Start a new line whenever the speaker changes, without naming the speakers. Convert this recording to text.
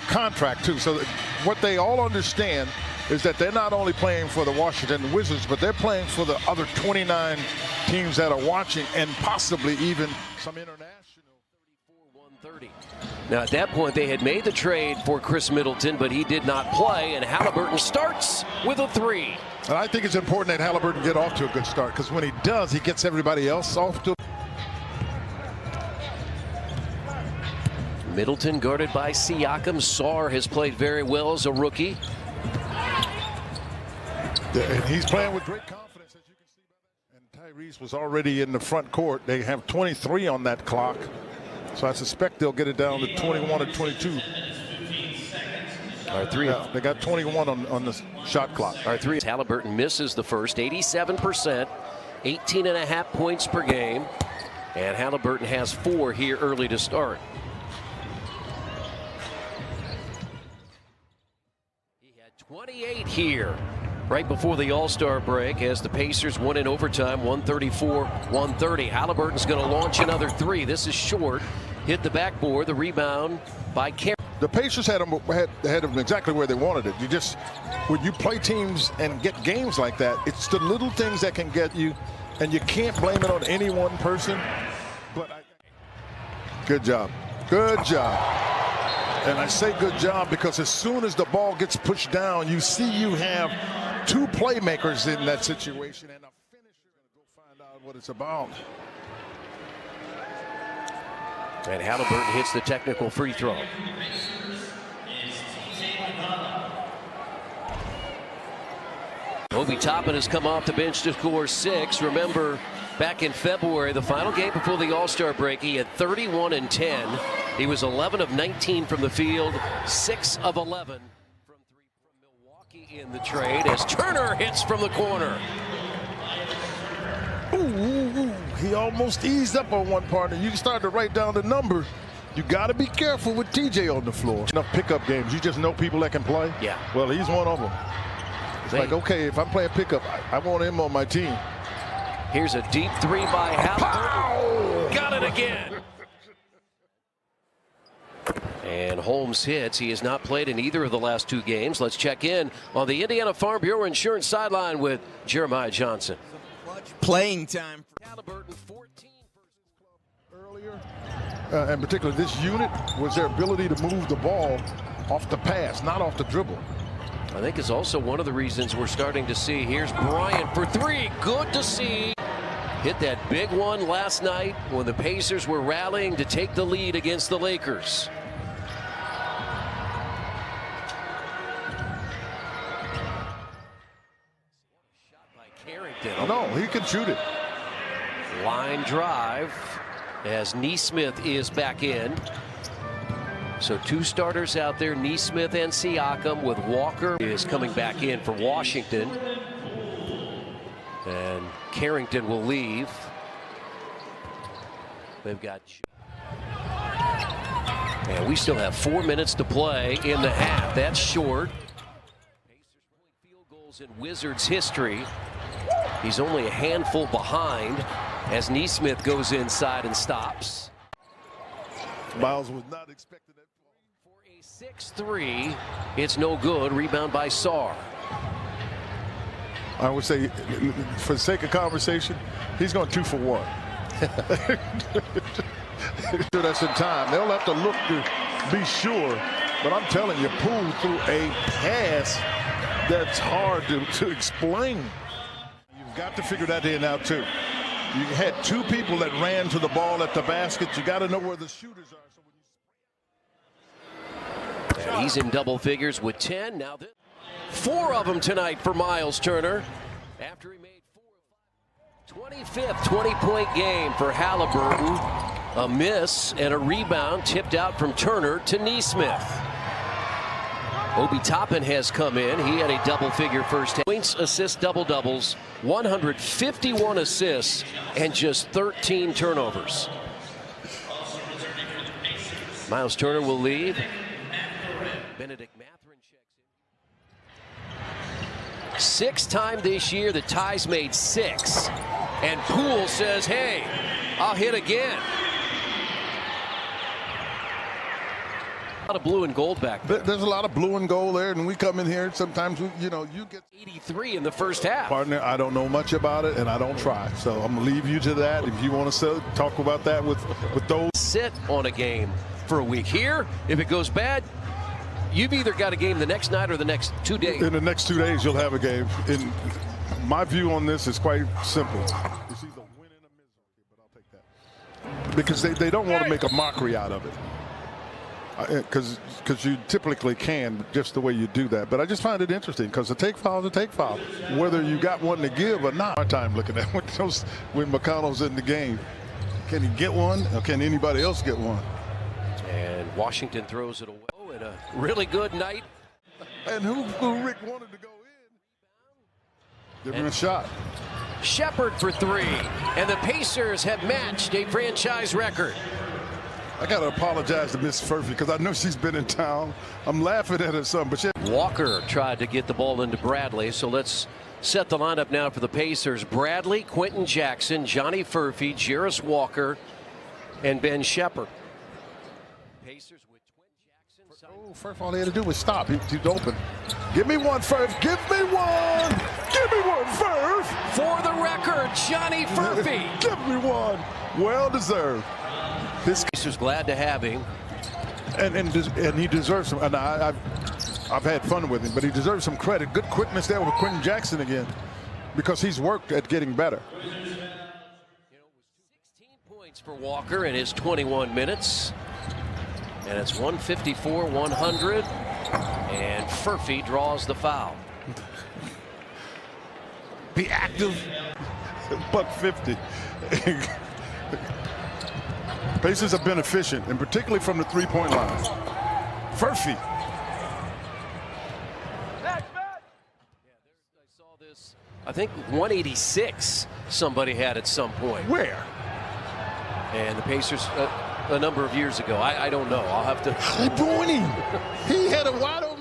contract too. So what they all understand is that they're not only playing for the Washington Wizards, but they're playing for the other 29 teams that are watching, and possibly even some international.
34-130. Now at that point they had made the trade for Chris Middleton, but he did not play, and Halliburton starts with a three.
And I think it's important that Halliburton get off to a good start, because when he does, he gets everybody else off to.
Middleton guarded by Siakam. Sarr has played very well as a rookie.
And he's playing with great confidence, as you can see by that. And Tyrese was already in the front court. They have 23 on that clock. So I suspect they'll get it down to 21 or 22.
Our three.
Yeah, they got 21 on the shot clock.
Our three. Halliburton misses the first, 87%, 18.5 points per game. And Halliburton has 4 here early to start. He had 28 here right before the All-Star break as the Pacers won in overtime, 134-130. Halliburton's going to launch another three. This is short. Hit the backboard. The rebound by Kerr.
The Pacers had them exactly where they wanted it. You just, when you play teams and get games like that, it's the little things that can get you, and you can't blame it on any one person. But good job. Good job. And I say good job because as soon as the ball gets pushed down, you see you have 2 playmakers in that situation, and a finisher. Go find out what it's about.
And Halliburton hits the technical free throw. Obi Toppin has come off the bench to score 6. Remember, back in February, the final game before the All-Star break, he had 31 and 10. He was 11 of 19 from the field, 6 of 11 from 3 from Milwaukee in the trade as Turner hits from the corner.
Ooh, he almost eased up on one partner. You start to write down the number. You got to be careful with TJ on the floor. Enough pickup games. You just know people that can play.
Yeah.
Well, he's one of them. It's like, okay, if I'm playing pickup, I want him on my team.
Here's a deep three by Halliburton.
Pow!
Got it again. And Holmes hits. He has not played in either of the last 2 games. Let's check in on the Indiana Farm Bureau Insurance sideline with Jeremiah Johnson.
Playing time for
Halliburton, 14
earlier, and particularly this unit, was their ability to move the ball off the pass, not off the dribble.
I think is also one of the reasons we're starting to see. Here's Bryant for 3. Good to see. Hit that big one last night when the Pacers were rallying to take the lead against the Lakers. Shot by Carrington.
No, he can shoot it.
Line drive as Nesmith is back in. So 2 starters out there, Nesmith and Siakam, with Walker is coming back in for Washington. And Carrington will leave. They've got... And we still have 4 minutes to play in the half. That's short. Pacers field goals in Wizards history. He's only a handful behind as Nesmith goes inside and stops.
Miles was not expecting that.
For a 6-3, it's no good. Rebound by Sarr.
I would say, for the sake of conversation, he's going 2 for 1. That's in time. They'll have to look to be sure. But I'm telling you, Poole threw a pass that's hard to explain. You've got to figure that in out too. You had 2 people that ran to the ball at the basket. You got to know where the shooters are.
And he's in double figures with 10. Now 4 of them tonight for Miles Turner. After he made 4 of 5. 25th 20-point game for Halliburton. A miss and a rebound tipped out from Turner to Nesmith. Obi Toppin has come in. He had a double-figure first half. Points, assists, double-doubles, 151 assists, and just 13 turnovers. Miles Turner will leave. Benedict Mathurin checks in. 6th time this year, the Ties made 6. And Poole says, hey, I'll hit again. A lot of blue and gold back there.
There's a lot of blue and gold there, and we come in here. Sometimes, you get
83 in the first half.
partner. I don't know much about it, and I don't try. So I'm gonna leave you to that. If you want to talk about that with those.
Sit on a game for a week. Here, if it goes bad, you've either got a game the next night or the next 2 days.
In the next 2 days, you'll have a game. And my view on this is quite simple. It's either win in a misery, but I'll take that. Because they don't want to make a mockery out of it. Because you typically can, just the way you do that. But I just find it interesting because a take foul is a take foul, whether you got one to give or not. Our time looking at when McConnell's in the game. Can he get one, or can anybody else get one?
And Washington throws it away. And a really good night.
And who Rick wanted to go in? Give him a shot.
Shepard for 3. And the Pacers have matched a franchise record.
I got to apologize to Miss Furphy because I know she's been in town. I'm laughing at her some, but
Walker tried to get the ball into Bradley, so let's set the lineup now for the Pacers. Bradley, Quentin Jackson, Johnny Furphy, Jarris Walker, and Ben Shepard. Pacers with Quentin Jackson.
Furph, all he had to do was stop. He's open. Give me one, Furph. Give me one. Give me one, Furph.
For the record, Johnny Furphy.
Give me one. Well deserved. This
Pacers glad to have him.
and he deserves some. And I've had fun with him, but he deserves some credit. Good quickness there with Quentin Jackson again, because he's worked at getting better.
16 points for Walker in his 21 minutes. And it's 154-100. And Furphy draws the foul.
Be active. $150. Pacers have been efficient, and particularly from the three-point line. Furphy.
I saw this, I think 186 somebody had at some point.
Where?
And the Pacers a number of years ago. I don't know. I'll have to.
He had a wide open.